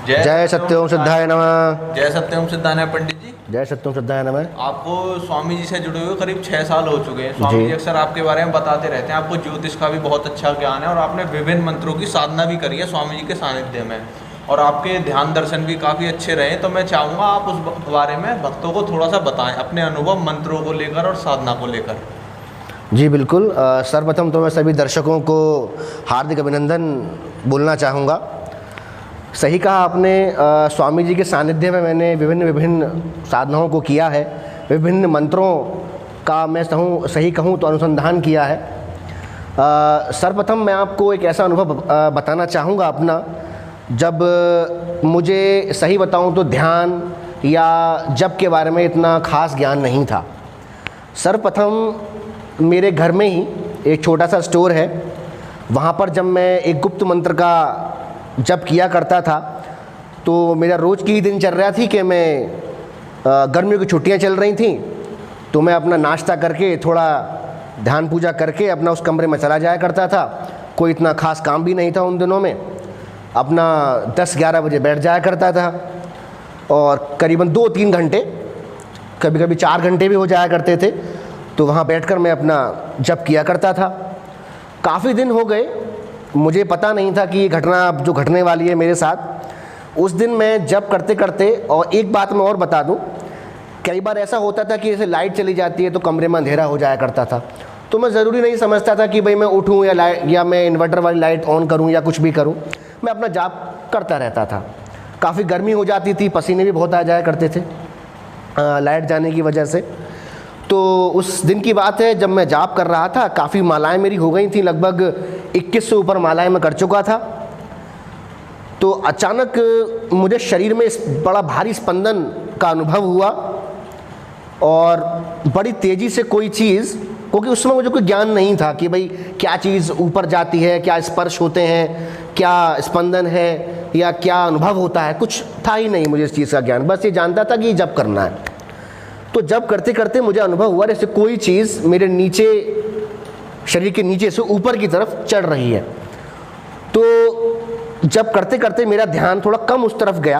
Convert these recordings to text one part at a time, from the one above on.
जय सत्यम सिद्धाय नमः। जय सत्यम सिद्धाय नमः पंडित जी। जय सत्यम सिद्धाय नमः। आपको स्वामी जी से जुड़े हुए करीब 6 साल हो चुके हैं। स्वामी जी अक्सर आपके बारे में बताते रहते हैं। आपको ज्योतिष का भी बहुत अच्छा ज्ञान है और आपने विभिन्न मंत्रों की साधना भी करी है स्वामी जी के सानिध्य में, और आपके ध्यान दर्शन भी काफ़ी अच्छे रहे। तो मैं चाहूँगा आप उस बारे में भक्तों को थोड़ा सा बताएं, अपने अनुभव मंत्रों को लेकर और साधना को लेकर। जी बिल्कुल। सर्वप्रथम तो मैं सभी दर्शकों को हार्दिक अभिनंदन बोलना चाहूँगा। सही कहा आपने, स्वामी जी के सानिध्य में मैंने विभिन्न साधनाओं को किया है, विभिन्न मंत्रों का मैं सही कहूँ तो अनुसंधान किया है। सर्वप्रथम मैं आपको एक ऐसा अनुभव बताना चाहूँगा अपना, जब मुझे सही बताऊँ तो ध्यान या जप के बारे में इतना खास ज्ञान नहीं था। सर्वप्रथम मेरे घर में ही एक छोटा सा स्टोर है, वहाँ पर जब मैं एक गुप्त मंत्र का जप किया करता था तो मेरा रोज़ की दिनचर्या थी कि मैं गर्मियों की छुट्टियाँ चल रही थी तो मैं अपना नाश्ता करके थोड़ा ध्यान पूजा करके अपना उस कमरे में चला जाया करता था। कोई इतना खास काम भी नहीं था उन दिनों में। अपना 10-11 बजे बैठ जाया करता था और करीबन 2-3 घंटे, कभी कभी 4 घंटे भी हो जाया करते थे, तो वहाँ बैठकर मैं अपना जप किया करता था। काफ़ी दिन हो गए, मुझे पता नहीं था कि ये घटना जो घटने वाली है मेरे साथ। उस दिन मैं जप करते करते, और एक बात मैं और बता दूं, कई बार ऐसा होता था कि जैसे लाइट चली जाती है तो कमरे में अंधेरा हो जाया करता था, तो मैं ज़रूरी नहीं समझता था कि भाई मैं उठूं या मैं इन्वर्टर वाली लाइट ऑन करूं या कुछ भी करूं। मैं अपना जाप करता रहता था। काफ़ी गर्मी हो जाती थी, पसीने भी बहुत आ जाया करते थे लाइट जाने की वजह से। तो उस दिन की बात है जब मैं जाप कर रहा था, काफ़ी मालाएं मेरी हो गई थी, लगभग 21 से ऊपर मालाएं मैं कर चुका था। तो अचानक मुझे शरीर में बड़ा भारी स्पंदन का अनुभव हुआ और बड़ी तेज़ी से कोई चीज़, क्योंकि उसमें मुझे कोई ज्ञान नहीं था कि भाई क्या चीज़ ऊपर जाती है, क्या स्पर्श होते हैं, क्या स्पंदन है या क्या अनुभव होता है, कुछ था ही नहीं मुझे इस चीज़ का ज्ञान। बस ये जानता था कि जप करना है। तो जब करते करते मुझे अनुभव हुआ जैसे कोई चीज़ मेरे नीचे, शरीर के नीचे से ऊपर की तरफ चढ़ रही है। तो जब करते करते मेरा ध्यान थोड़ा कम उस तरफ गया,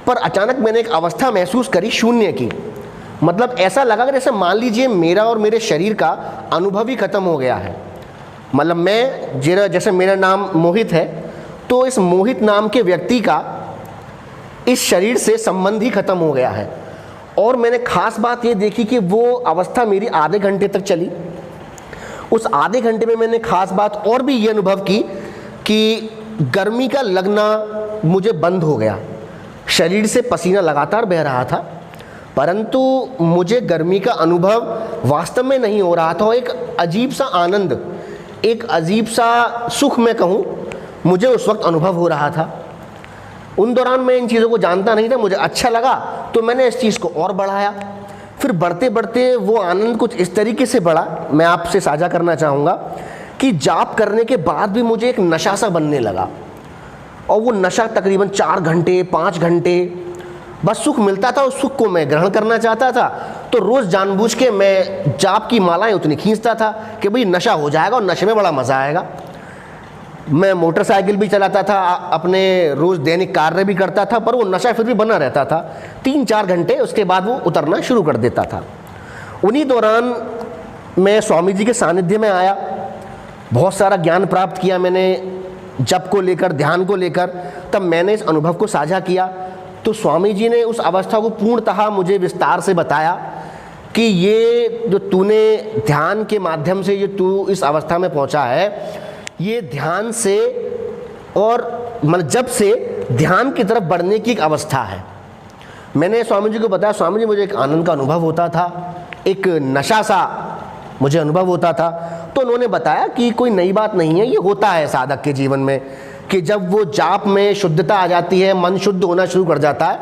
पर अचानक मैंने एक अवस्था महसूस करी शून्य की। मतलब ऐसा लगा कि जैसे मान लीजिए मेरा और मेरे शरीर का अनुभव ही खत्म हो गया है। मतलब मैं जैसे मेरा नाम मोहित है, तो इस मोहित नाम के व्यक्ति का इस शरीर से संबंध ही खत्म हो गया है। और मैंने खास बात ये देखी कि वो अवस्था मेरी आधे घंटे तक चली। उस आधे घंटे में मैंने खास बात और भी ये अनुभव की कि गर्मी का लगना मुझे बंद हो गया। शरीर से पसीना लगातार बह रहा था, परंतु मुझे गर्मी का अनुभव वास्तव में नहीं हो रहा था। एक अजीब सा आनंद, एक अजीब सा सुख मैं कहूँ, मुझे उस वक्त अनुभव हो रहा था। उन दौरान मैं इन चीज़ों को जानता नहीं था, मुझे अच्छा लगा तो मैंने इस चीज़ को और बढ़ाया। फिर बढ़ते बढ़ते वो आनंद कुछ इस तरीके से बढ़ा, मैं आपसे साझा करना चाहूँगा कि जाप करने के बाद भी मुझे एक नशा सा बनने लगा। और वो नशा तकरीबन 4 घंटे 5 घंटे बस सुख मिलता था, उस सुख को मैं ग्रहण करना चाहता था। तो रोज़ जानबूझ के मैं जाप की मालाएं उतनी खींचता था कि भाई नशा हो जाएगा और नशे में बड़ा मज़ा आएगा। मैं मोटरसाइकिल भी चलाता था, अपने रोज़ दैनिक कार्य भी करता था, पर वो नशा फिर भी बना रहता था। 3-4 घंटे उसके बाद वो उतरना शुरू कर देता था। उन्हीं दौरान मैं स्वामी जी के सानिध्य में आया, बहुत सारा ज्ञान प्राप्त किया मैंने जप को लेकर, ध्यान को लेकर। तब मैंने इस अनुभव को साझा किया तो स्वामी जी ने उस अवस्था को पूर्णतः मुझे विस्तार से बताया कि ये जो तूने ध्यान के माध्यम से ये तू इस अवस्था में पहुंचा है, ये ध्यान से और मतलब जब से ध्यान की तरफ बढ़ने की एक अवस्था है। मैंने स्वामी जी को बताया, स्वामी जी मुझे एक आनंद का अनुभव होता था, एक नशा सा मुझे अनुभव होता था। तो उन्होंने बताया कि कोई नई बात नहीं है, ये होता है साधक के जीवन में कि जब वो जाप में शुद्धता आ जाती है, मन शुद्ध होना शुरू कर जाता है,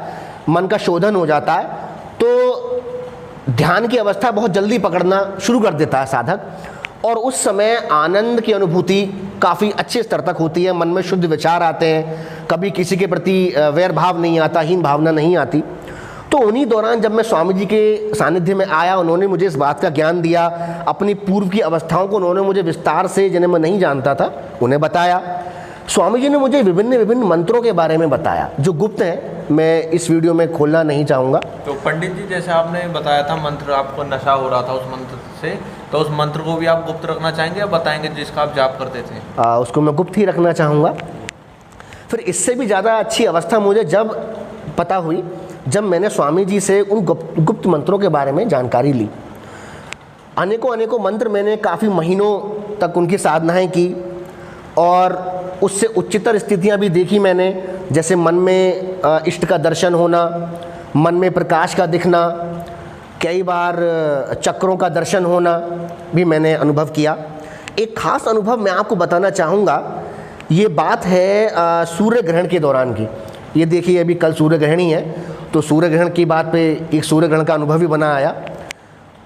मन का शोधन हो जाता है, तो ध्यान की अवस्था बहुत जल्दी पकड़ना शुरू कर देता है साधक। और उस समय आनंद की अनुभूति काफ़ी अच्छे स्तर तक होती है, मन में शुद्ध विचार आते हैं, कभी किसी के प्रति वैर भाव नहीं आता, हीन भावना नहीं आती। तो उन्हीं दौरान जब मैं स्वामी जी के सानिध्य में आया, उन्होंने मुझे इस बात का ज्ञान दिया, अपनी पूर्व की अवस्थाओं को उन्होंने मुझे विस्तार से, जिन्हें मैं नहीं जानता था, उन्हें बताया। स्वामी जी ने मुझे विभिन्न विभिन्न मंत्रों के बारे में बताया जो गुप्त हैं, मैं इस वीडियो में खोलना नहीं चाहूँगा। तो पंडित जी, जैसे आपने बताया था मंत्र, आपको नशा हो रहा था उस मंत्र से, तो उस मंत्र को भी आप गुप्त रखना चाहेंगे या बताएंगे जिसका आप जाप करते थे? उसको मैं गुप्त ही रखना चाहूँगा। फिर इससे भी ज़्यादा अच्छी अवस्था मुझे जब पता हुई जब मैंने स्वामी जी से उन गुप्त मंत्रों के बारे में जानकारी ली। अनेकों मंत्र मैंने काफ़ी महीनों तक उनकी साधनाएं की और उससे उच्चतर स्थितियां भी देखी मैंने, जैसे मन में इष्ट का दर्शन होना, मन में प्रकाश का दिखना, कई बार चक्रों का दर्शन होना भी मैंने अनुभव किया। एक खास अनुभव मैं आपको बताना चाहूँगा, ये बात है सूर्य ग्रहण के दौरान की। ये देखिए अभी कल सूर्य ग्रहण ही है, तो सूर्य ग्रहण की बात पे एक सूर्य ग्रहण का अनुभव भी बना आया।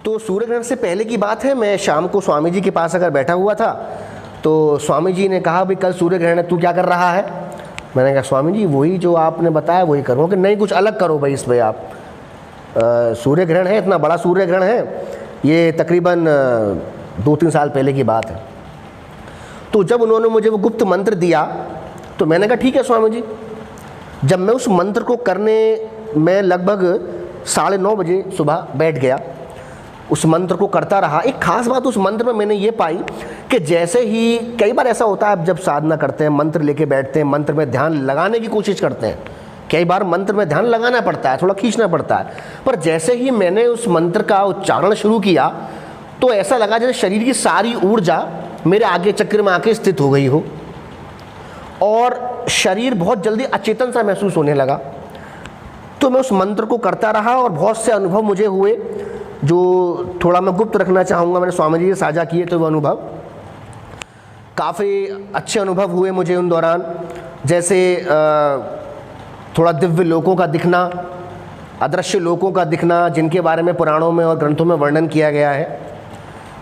तो सूर्य ग्रहण से पहले की बात है, मैं शाम को स्वामी जी के पास अगर बैठा हुआ था तो स्वामी जी ने कहा, भाई कल सूर्य ग्रहण है, तू क्या कर रहा है? मैंने कहा स्वामी जी वही जो आपने बताया वही करूँ। कि नहीं, कुछ अलग करो भाई इस पर आप। सूर्य ग्रहण है, इतना बड़ा सूर्य ग्रहण है, ये तकरीबन 2-3 साल पहले की बात है। तो जब उन्होंने मुझे वो गुप्त मंत्र दिया तो मैंने कहा ठीक है स्वामी जी। जब मैं उस मंत्र को करने में लगभग 9:30 बजे सुबह बैठ गया, उस मंत्र को करता रहा। एक खास बात उस मंत्र में मैंने ये पाई कि जैसे ही कई बार ऐसा होता है, आप जब साधना करते हैं, मंत्र लेके बैठते हैं, मंत्र में ध्यान लगाने की कोशिश करते हैं, कई बार मंत्र में ध्यान लगाना पड़ता है, थोड़ा खींचना पड़ता है, पर जैसे ही मैंने उस मंत्र का उच्चारण शुरू किया तो ऐसा लगा जैसे शरीर की सारी ऊर्जा मेरे आगे चक्र में आके स्थित हो गई हो और शरीर बहुत जल्दी अचेतन सा महसूस होने लगा। तो मैं उस मंत्र को करता रहा और बहुत से अनुभव मुझे हुए जो थोड़ा मैं गुप्त रखना चाहूँगा। मैंने स्वामी जी से साझा किए तो वो अनुभव काफ़ी अच्छे अनुभव हुए मुझे उन दौरान। जैसे थोड़ा दिव्य लोकों का दिखना, अदृश्य लोकों का दिखना, जिनके बारे में पुराणों में और ग्रंथों में वर्णन किया गया है,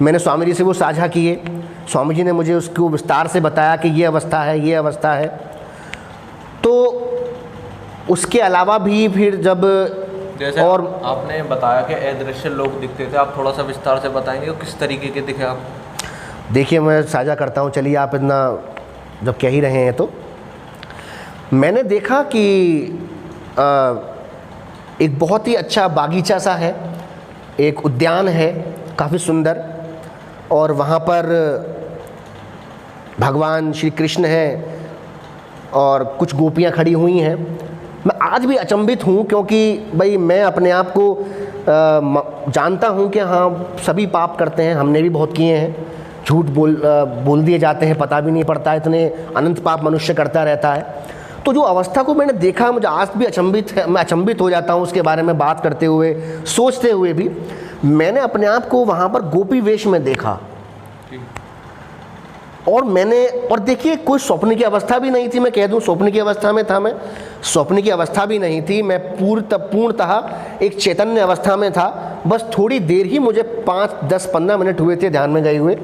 मैंने स्वामी जी से वो साझा किए। स्वामी जी ने मुझे उसको विस्तार से बताया कि ये अवस्था है, ये अवस्था है। तो उसके अलावा भी फिर जब जैसे और आपने बताया कि अदृश्य लोग दिखते थे, आप थोड़ा सा विस्तार से बताएंगे किस तरीके के दिखे आप? देखिए मैं साझा करता हूँ, चलिए आप इतना जब कह ही रहे हैं तो मैंने देखा कि एक बहुत ही अच्छा बागीचा सा है, एक उद्यान है काफ़ी सुंदर, और वहाँ पर भगवान श्री कृष्ण हैं और कुछ गोपियाँ खड़ी हुई हैं। मैं आज भी अचंभित हूँ क्योंकि भाई मैं अपने आप को जानता हूँ कि हाँ सभी पाप करते हैं, हमने भी बहुत किए हैं, झूठ बोल दिए जाते हैं, पता भी नहीं पड़ता, इतने अनंत पाप मनुष्य करता रहता है। तो जो अवस्था को मैंने देखा, मुझे आज भी मैं अचंभित हो जाता हूँ उसके बारे में बात करते हुए, सोचते हुए भी। मैंने अपने आप को वहाँ पर गोपी वेश में देखा और देखिए कोई स्वप्न की अवस्था भी नहीं थी। मैं कह दूं स्वप्न की अवस्था में था, मैं स्वप्न की अवस्था भी नहीं थी, मैं पूर्णतः एक चैतन्य अवस्था में था। बस थोड़ी देर ही, मुझे 5, 10, 15 मिनट हुए थे ध्यान में गए हुए।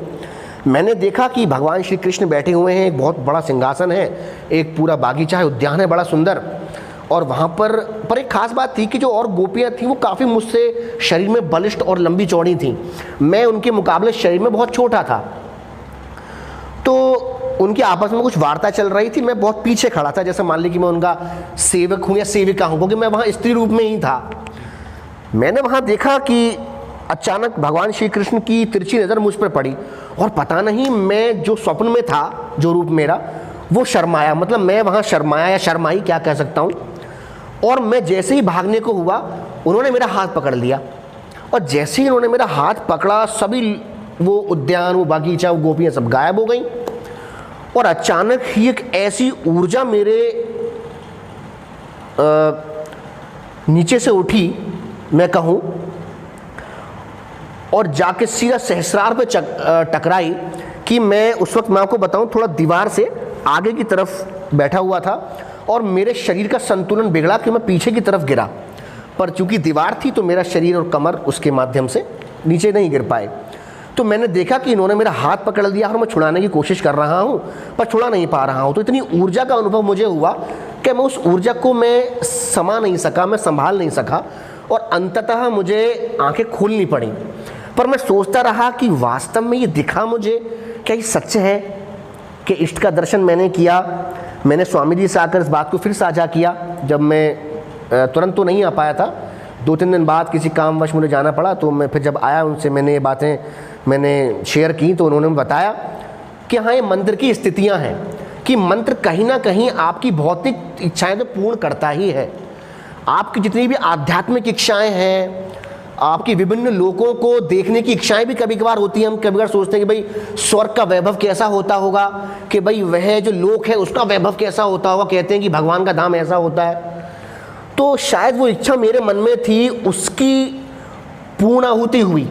मैंने देखा कि भगवान श्री कृष्ण बैठे हुए हैं, एक बहुत बड़ा सिंहासन है, एक पूरा बागीचा है, उद्यान है बड़ा सुंदर, और वहाँ पर एक खास बात थी कि जो और गोपियाँ थीं वो काफ़ी मुझसे शरीर में बलिष्ठ और लंबी चौड़ी थीं। मैं उनके मुकाबले शरीर में बहुत छोटा था। तो उनकी आपस में कुछ वार्ता चल रही थी, मैं बहुत पीछे खड़ा था, जैसे मान ली कि मैं उनका सेवक हूँ या सेविका हूँ, क्योंकि मैं वहाँ स्त्री रूप में ही था। मैंने वहाँ देखा कि अचानक भगवान श्री कृष्ण की तिरछी नज़र मुझ पर पड़ी और पता नहीं मैं जो स्वप्न में था, जो रूप मेरा, वो शर्माया, मतलब मैं वहाँ शर्माया या शर्माई क्या कह सकता हूँ। और मैं जैसे ही भागने को हुआ उन्होंने मेरा हाथ पकड़ लिया, और जैसे ही उन्होंने मेरा हाथ पकड़ा सभी वो उद्यान, वो बागीचा, वो गोपियाँ सब गायब हो गई, और अचानक ही एक ऐसी ऊर्जा मेरे नीचे से उठी, मैं कहूँ, और जाके सीधा सहस्रार पे टकराई कि मैं उस वक्त, मैं आपको बताऊँ, थोड़ा दीवार से आगे की तरफ बैठा हुआ था और मेरे शरीर का संतुलन बिगड़ा कि मैं पीछे की तरफ गिरा, पर चूंकि दीवार थी तो मेरा शरीर और कमर उसके माध्यम से नीचे नहीं गिर पाए। तो मैंने देखा कि इन्होंने मेरा हाथ पकड़ लिया और मैं छुड़ाने की कोशिश कर रहा हूँ पर छुड़ा नहीं पा रहा हूँ। तो इतनी ऊर्जा का अनुभव मुझे हुआ कि मैं उस ऊर्जा को मैं समा नहीं सका, मैं संभाल नहीं सका, और अंततः मुझे आंखें खोलनी पड़ी। पर मैं सोचता रहा कि वास्तव में ये दिखा मुझे, क्या ये सच है कि इष्ट का दर्शन मैंने किया। मैंने स्वामी जी से आकर इस बात को फिर साझा किया। जब मैं तुरंत तो नहीं आ पाया था, 2-3 दिन बाद किसी कामवश मुझे जाना पड़ा, तो मैं फिर जब आया उनसे मैंने ये बातें मैंने शेयर की, तो उन्होंने बताया कि हाँ, ये मंत्र की स्थितियाँ हैं कि मंत्र कहीं ना कहीं आपकी भौतिक इच्छाएं तो पूर्ण करता ही है। आपकी जितनी भी आध्यात्मिक इच्छाएं हैं, आपकी विभिन्न लोगों को देखने की इच्छाएं भी कभी कभार होती हैं। हम कभी कभार सोचते हैं कि भाई स्वर्ग का वैभव कैसा होता होगा, कि भाई वह जो लोक है उसका वैभव कैसा होता होगा। कहते हैं कि भगवान का धाम ऐसा होता है। तो शायद वो इच्छा मेरे मन में थी, उसकी पूर्णाहुति हुई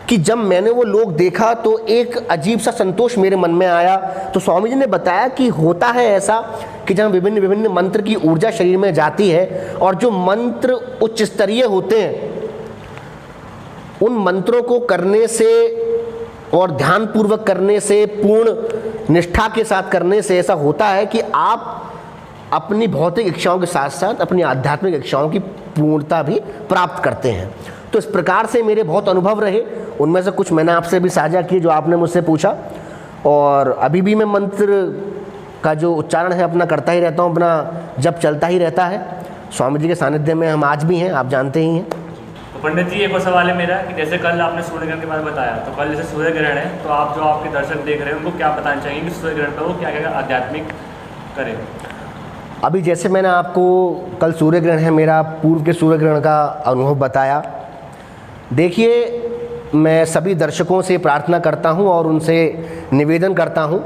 कि जब मैंने वो लोग देखा तो एक अजीब सा संतोष मेरे मन में आया। तो स्वामी जी ने बताया कि होता है ऐसा कि जब विभिन्न विभिन्न मंत्र की ऊर्जा शरीर में जाती है और जो मंत्र उच्च स्तरीय होते हैं, उन मंत्रों को करने से और ध्यान पूर्वक करने से, पूर्ण निष्ठा के साथ करने से ऐसा होता है कि आप अपनी भौतिक इच्छाओं के साथ साथ अपनी आध्यात्मिक इच्छाओं की पूर्णता भी प्राप्त करते हैं। तो इस प्रकार से मेरे बहुत अनुभव रहे, उनमें से कुछ मैंने आपसे भी साझा किए जो आपने मुझसे पूछा। और अभी भी मैं मंत्र का जो उच्चारण है अपना करता ही रहता हूँ, अपना जप चलता ही रहता है। स्वामी जी के सानिध्य में हम आज भी हैं, आप जानते ही हैं। तो पंडित जी, एक और सवाल है मेरा कि जैसे कल आपने सूर्य ग्रहण के बारे में बताया, तो कल जैसे सूर्य ग्रहण है, तो आप जो आपके दर्शक देख रहे हैं उनको क्या बताना चाहेंगे कि सूर्य ग्रहण पर वो क्या क्या आध्यात्मिक करें? अभी जैसे मैंने आपको कल सूर्य ग्रहण है, मेरा पूर्व के सूर्य ग्रहण का अनुभव बताया। देखिए, मैं सभी दर्शकों से प्रार्थना करता हूं और उनसे निवेदन करता हूं,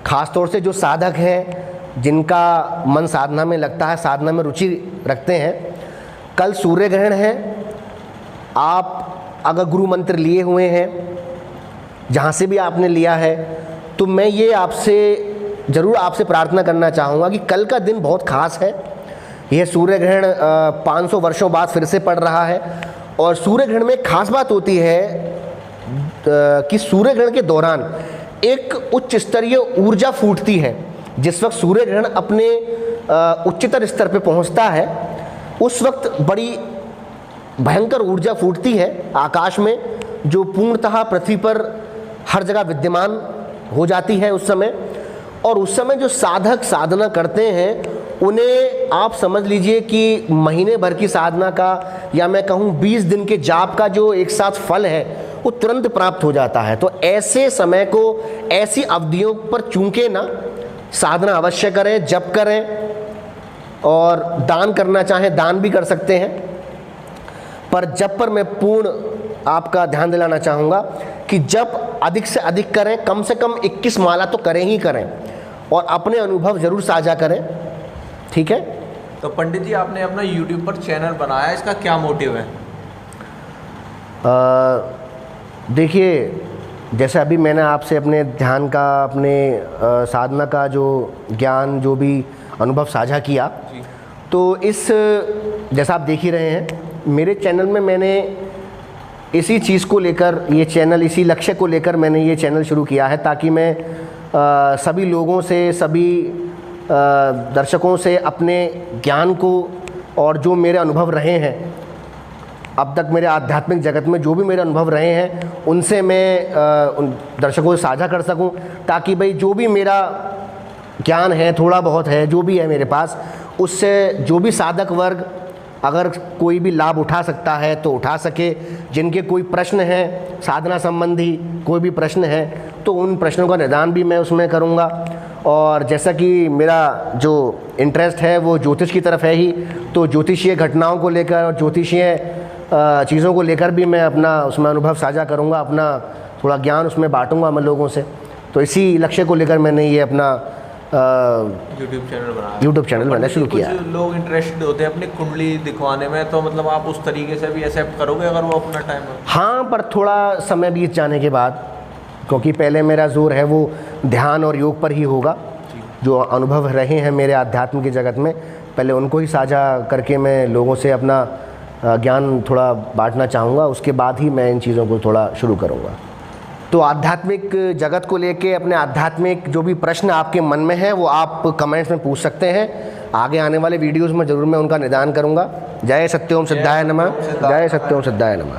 ख़ास तौर से जो साधक हैं, जिनका मन साधना में लगता है, साधना में रुचि रखते हैं। कल सूर्य ग्रहण है, आप अगर गुरु मंत्र लिए हुए हैं, जहाँ से भी आपने लिया है, तो मैं ये आपसे ज़रूर आपसे प्रार्थना करना चाहूँगा कि कल का दिन बहुत ख़ास है। यह सूर्य ग्रहण 500 वर्षों बाद फिर से पड़ रहा है। और सूर्य ग्रहण में खास बात होती है कि सूर्य ग्रहण के दौरान एक उच्च स्तरीय ऊर्जा फूटती है। जिस वक्त सूर्य ग्रहण अपने उच्चतर स्तर पे पहुंचता है, उस वक्त बड़ी भयंकर ऊर्जा फूटती है आकाश में, जो पूर्णतः पृथ्वी पर हर जगह विद्यमान हो जाती है उस समय। और उस समय जो साधक साधना करते हैं, उन्हें आप समझ लीजिए कि महीने भर की साधना का, या मैं कहूँ 20 दिन के जाप का जो एक साथ फल है, वो तुरंत प्राप्त हो जाता है। तो ऐसे समय को, ऐसी अवधियों पर चूंके ना साधना अवश्य करें, जप करें, और दान करना चाहें दान भी कर सकते हैं। पर जप पर मैं पूर्ण आपका ध्यान दिलाना चाहूँगा कि जप अधिक से अधिक करें, कम से कम 21 माला तो करें ही करें, और अपने अनुभव ज़रूर साझा करें। ठीक है। तो पंडित जी, आपने अपना YouTube पर चैनल बनाया, इसका क्या मोटिव है? देखिए, जैसे अभी मैंने आपसे अपने ध्यान का, अपने साधना का जो ज्ञान, जो भी अनुभव साझा किया, तो इस, जैसा आप देख ही रहे हैं, मेरे चैनल में मैंने इसी चीज़ को लेकर, ये चैनल इसी लक्ष्य को लेकर मैंने ये चैनल शुरू किया है, ताकि मैं सभी लोगों से, सभी दर्शकों से अपने ज्ञान को और जो मेरे अनुभव रहे हैं अब तक, मेरे आध्यात्मिक जगत में जो भी मेरे अनुभव रहे हैं, उनसे मैं उन दर्शकों से साझा कर सकूं, ताकि भाई जो भी मेरा ज्ञान है, थोड़ा बहुत है, जो भी है मेरे पास, उससे जो भी साधक वर्ग अगर कोई भी लाभ उठा सकता है तो उठा सके। जिनके कोई प्रश्न हैं साधना संबंधी, कोई भी प्रश्न है, तो उन प्रश्नों का निदान भी मैं उसमें करूँगा। और जैसा कि मेरा जो इंटरेस्ट है वो ज्योतिष की तरफ है ही, तो ज्योतिषीय घटनाओं को लेकर और ज्योतिषीय चीज़ों को लेकर भी मैं अपना उसमें अनुभव साझा करूँगा, अपना थोड़ा ज्ञान उसमें बांटूँगा मैं लोगों से। तो इसी लक्ष्य को लेकर मैंने ये अपना यूट्यूब चैनल मैंने शुरू किया। कुछ लोग इंटरेस्टेड होते हैं अपनी कुंडली दिखवाने में, तो मतलब आप उस तरीके से भी एक्सेप्ट करोगे अगर वो अपना टाइम है? हाँ, पर थोड़ा समय बीत जाने के बाद, क्योंकि पहले मेरा जोर है वो ध्यान और योग पर ही होगा। जो अनुभव रहे हैं मेरे आध्यात्म की जगत में, पहले उनको ही साझा करके मैं लोगों से अपना ज्ञान थोड़ा बांटना चाहूँगा, उसके बाद ही मैं इन चीज़ों को थोड़ा शुरू करूँगा। तो आध्यात्मिक जगत को लेके अपने आध्यात्मिक जो भी प्रश्न आपके मन में है वो आप कमेंट्स में पूछ सकते हैं। आगे आने वाले वीडियोस में ज़रूर मैं उनका निदान करूँगा। जय सत्योम सिद्धाय नमः। जय सत्योम सिद्धाय नमः।